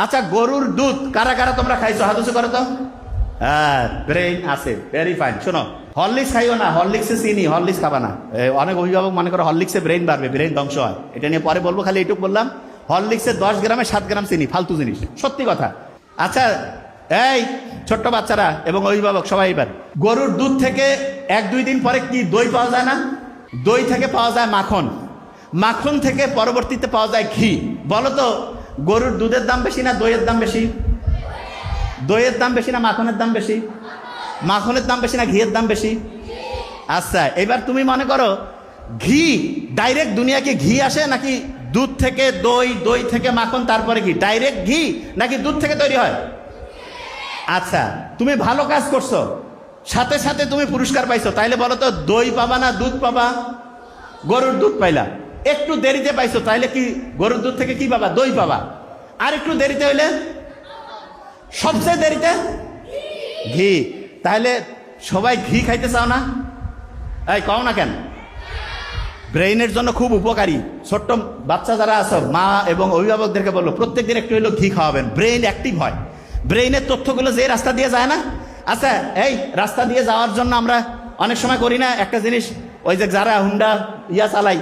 আচ্ছা, গরুর দুধ কারা কারা তোমরা খাইছো? হাত উঁচু করো তো। হ্যাঁ, ব্রেইন আছে, ভেরি ফাইন। শোনো, হরলিক্স খাইও না, হরলিক্সে চিনি, হরলিক্স খাবা না। অনেক অভিভাবক মনে করো হরলিক্সে ব্রেইন বাড়বে, ব্রেইন ধ্বংস হয়। এটা নিয়ে পরে বলবো, খালি এইটুকু বললাম, হরলিক্সে 10 গ্রামে 7 গ্রাম চিনি, ফালতু জিনিস, সত্যি কথা। আচ্ছা, এই ছোট্ট বাচ্চারা এবং অভিভাবক সবাই, এবার গরুর দুধ থেকে 1-2 দিন পরে কি দই পাওয়া যায় না? দই থেকে পাওয়া যায় মাখন, মাখন থেকে পরবর্তীতে পাওয়া যায় ঘি। বলো তো, গরুর দুধের দাম বেশি না দইয়ের দাম বেশি? দইয়ের দাম বেশি না মাখনের দাম বেশি? মাখনের দাম বেশি না ঘিয়ের দাম বেশি? আচ্ছা, এবার তুমি মনে করো ঘি ডাইরেক্ট দুনিয়াকে ঘি আসে নাকি দুধ থেকে দই, দই থেকে মাখন, তারপরে ঘি? ডাইরেক্ট ঘি নাকি দুধ থেকে তৈরি হয়? আচ্ছা, তুমি ভালো কাজ করছো, সাথে সাথে তুমি পুরস্কার পাইছো, তাইলে বলো তো দই পাবা না দুধ পাবা? গরুর দুধ পাইলা। একটু দেরিতে পাইছো, তাইলে কি গরুর দুধ থেকে কি পাবা? দই পাবা। আর একটু দেরিতে হইলে? সবচেয়ে দেরিতে ঘি। তাহলে সবাই ঘি খাইতে চাও না? এই কও না কেন? ব্রেইনের জন্য খুব উপকারী। ছোট্ট বাচ্চা যারা আছো, মা এবং অভিভাবকদেরকে বললো প্রত্যেকদিন একটু হইলেও ঘি খাওয়াবেন, ব্রেইন অ্যাক্টিভ হয়। ব্রেইনের তথ্যগুলো যে রাস্তা দিয়ে যায় না, আচ্ছা এই রাস্তা দিয়ে যাওয়ার জন্য আমরা অনেক সময় করি না একটা জিনিস, ওই যে যারা হুন্ডা চালাই,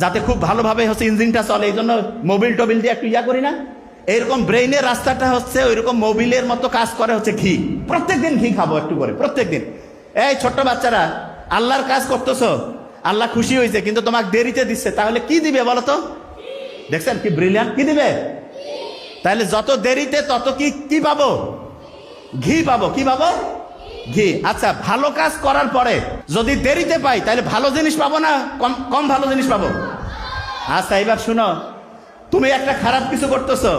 যাতে খুব ভালোভাবে ইঞ্জিনটা চলে, এই জন্য মোবিল টোবিল দিয়ে একটু করি না? এইরকম ব্রেইনের রাস্তাটা ওইরকম মোবিলের মতো কাজ করে ঘি। প্রত্যেকদিন ঘি খাবো একটু করে, প্রত্যেকদিন। এই ছোট্ট বাচ্চারা, আল্লাহর কাজ করতেছো, আল্লাহ খুশি হয়েছে, কিন্তু তোমাকে দেরিতে দিচ্ছে, তাহলে কি দিবে বলো তো? দেখছেন কি ব্রিলিয়ান্ট, কি দিবে? তাহলে যত দেরিতে তত কি পাবো? ঘি পাবো। কি পাবো? ঘি। আচ্ছা, ভালো কাজ করার পরে যদি দেরিতে পাই, তাহলে ভালো জিনিস পাবো না কম ভালো জিনিস পাবো? আচ্ছা, এবার শুনো, তুমি একটা খারাপ কিছু করতেছো,